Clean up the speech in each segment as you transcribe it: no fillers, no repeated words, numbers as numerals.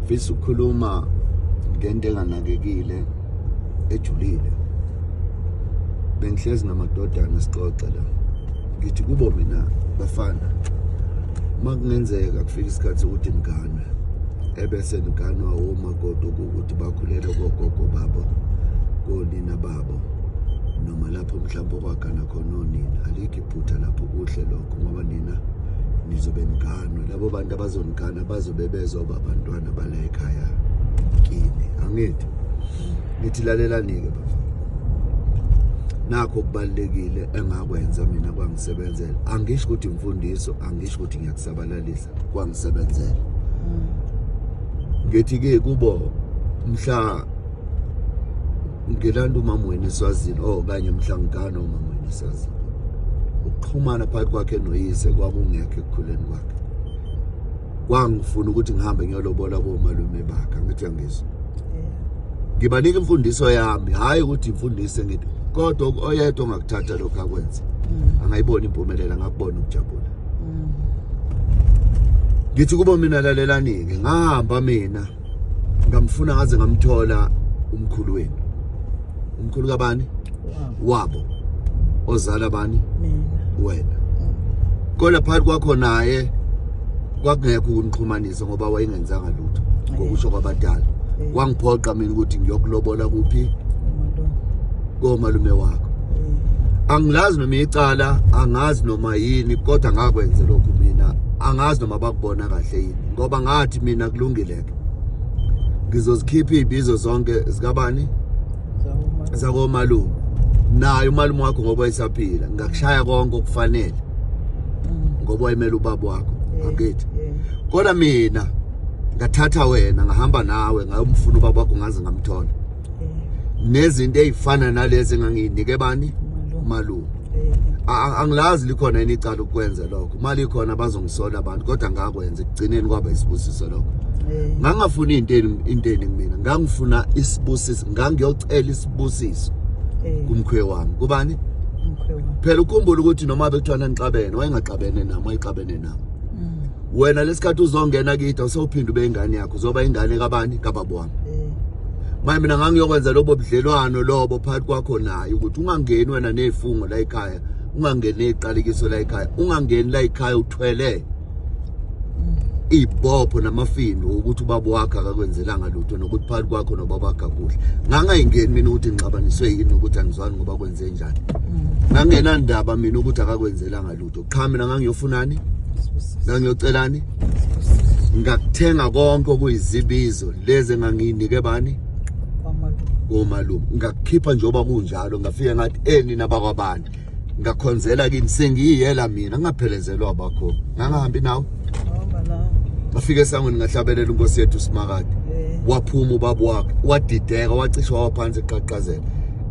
Fisa ukukhuluma ngento enganakekile ejulile. Bengihlezi namadodana sixoxa la. Ngithi kubo mina bafana. Makungenzeka kufika isikhathi sokuthi ngane. Ebese ngiganwa omakoti ukuthi bakhulele kogogo babo, konina babo. Noma lapho mhlawumbe okwagana khona onina. Alikho iphutha lapho kuhle lokho ngoba nina nizobe niganwe. Labo bantu abazongana bazobe bezoba abantwana bala ekhaya kini. Angithi nithi lalelani-ke bafana. Nakho kubalekile engakwenza mina kwangisebenzela. Angisho ukuthi imfundiso, angisho ukuthi ngiyakusabalalisa, kwangisebenzela. Ngithi-ke kubo mhla ngilanda umama wena eSwazini kanye mhla ngigana umama wena eSwazini. Ukuxhumana phakathi kwakhe noyise kwakungekho ekukhuleni kwakhe. Kwangifuna ukuthi ngihambe ngiyolobola komalume bakhe, ngithi angizwa. Ngibanika imfundiso yami, hayi ukuthi imfundiso ngithi kodwa oyedwa ongakuthatha lokho akwenza. Angayibona impumelelo, ngakubona ukujabula. Ngithi kubo mina lalelani-ke, ngahamba mina ngamfuna ngaze ngamthola umkhulu wenu. Umkhulu kabani? Wabo. Ozala bani? Mina. Wena. Kodwa phakathi kwakho naye kwakungekho ukunixhumanisa ngoba wayengenzanga lutho ngokusho kwabadala. Wangiphoqa mina ukuthi ngiyokulobola kuphi? Komalume wakho. Angilazi noma icala, angazi noma yini, kodwa ngakwenza lokho mina. Angazi noma bakubona kahle yini ngoba ngathi mina kulungileke. Ngizozikhipha izibizo zonke zikabani? Zakomalume. Naye umalume wakho ngoba esaphila, ngakushaya konke okufanele. Ngoba wayemela ubaba wakho, angithi. Kodwa mina ngathatha wena ngahamba nawe ngayomfuna ubaba wakho ngaze ngamthola. Nezinto ezifana nalezi enganginike bani? Umalume. Angilazi likhona yini icala ukwenza lokho. Mali ikhona bazongisola abantu kodwa ngakwenza ekugcineni kwaba isibusiso lokho. Ngangafuna inteni mina. Ngangifuna isibusiso, ngangiyocela isibusiso kumkhwe wami. Kubani? Phela ukhumbula ukuthi noma bekuthiwa nixabene, wayengaxabene nami, wayexabene nami. Wena lesikhathi uzongena kithi usawuphinda ube ingane yakho, uzoba ingane kabani? Kababa wami. Manje mina ngangiyokwenza lobo budlelwano lobo phakathi kwakho naye ukuthi ungangeni wena nezifungo la ekhaya, ungangeni neziqalekiso la ekhaya, ungangeni la ekhaya uthwele ibopho namafindo ukuthi ubaba wakhe akakwenzelanga lutho nokuthi phakathi kwakho nobaba wakhe kuhle. Ngangayingeni mina ukuthi ngixabaniswe yini ukuthi angizwani ngoba kwenze njani. Ngangena ndaba mina ukuthi akakwenzelanga lutho. Cha mina ngangiyofunani? Ngangiyocelani? Ngakuthenga konke okuyizibizo lezi enganginike bani? Komalume. Ngakukhipha njengoba kunjalo, ngafika ngathi nina bakwabantu. Ngakhonzela kini sengiyela mina, ngaphelezelwa abakho. Ngangahambi nawe? Bafike esangweni ngahlabelela inkosi yethu uSimakade. Waphuma ubaba wakhe, wadideka, wacishwa waphansi eqaqazela.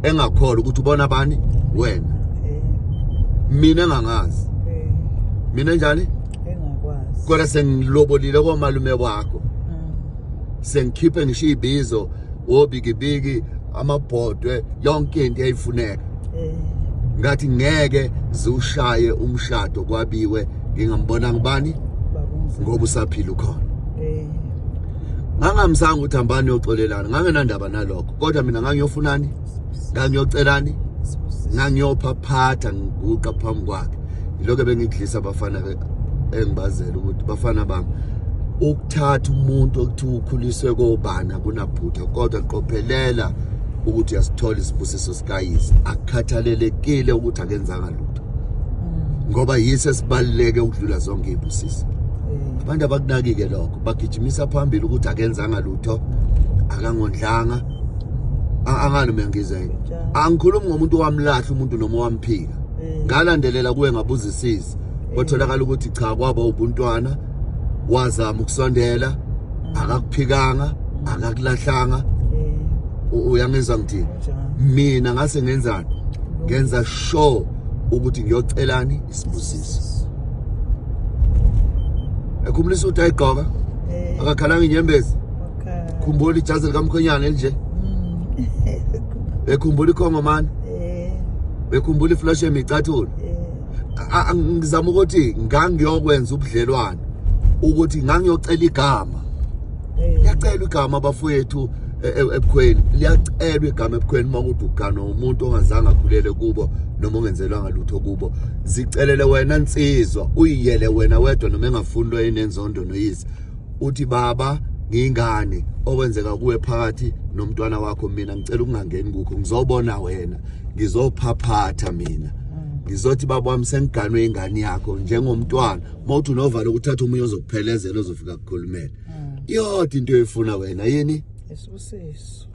Engakholwa ukuthi ubona bani? Wena. Mina engangazi. Mina njani? Engakwazi. Kodwa sengilobolile komalume wakho. Sengikhiphe ngisho izibizo, obikibiki, amabhodwe, yonke into eyayifuneka. Ngathi ngeke ziwushaye umshado kwabiwe ngingambona ngibani? Ngoba usaphila ukhona. Ngangamsanga ukuthi hambani yoxolelana, ngangenandaba nalokho. Kodwa mina ngangiyofunani? Ngangiyocelani? Ngangiyophatha ngiguqa phambi kwakhe. Yiloko bengidlisa abafana engibazela ukuthi bafana bami ukuthatha umuntu okuthi ukhuliswe kobana kunaphutha kodwa qophelela ukuthi yasithola isibusiso sikayise. Akukhathalelekile ukuthi akenzanga lutho. Ngoba yise sibaluleke ukudlula zonke izibusiso. Abantu abakunaki-ke lokho bagijimisa phambili ukuthi akenzanga lutho, akangondlanga, angani mengiza yini. Angikhulumi ngomuntu owamlahla umuntu noma owamphika. Ngalandelela kuwe ngabuzisisi. Kwatholakala ukuthi cha kwaba ubuntwana, wazama ukusondela, akakuphikanga, akakulahlanga. Uyangizwa ngithini? Mina ngase ngenzani? Ngenza sure ukuthi ngiyocelani isibusiso. Ekhumulisa ukuthi ayigqoka? Akakhalanga inyembezi? Khumbula ijazi likamkhonyana elinje? Bekhumbula ikhongo mani? Bekhumbula iflash emicathulo? Ngizama ukuthi ngangiyokwenza ubudlelwano ukuthi ngangiyocela igama liyacelwa igama abafowethu ebukhweni, liyacelwa igama ebukhweni makuthi ugana umuntu ongazange akhulele kubo noma ongenzelwanga lutho kubo. Zicelele wena nsizwa, uyiyele wena wedwa noma engafundwa inenzondo noyise, uthi baba ngingane okwenzeka kuwe phakathi nomntwana wakho, mina ngicela ukungangeni kukho, ngizobona wena, ngizophaphatha mina, ngizothi baba wami sengiganwe ingane yakho njengomntwana, mawuthi unovalo ukuthatha umunye ozokuphelezela ozofika kukhulumela. Yodwa into efuna wena yini? Isibusiso.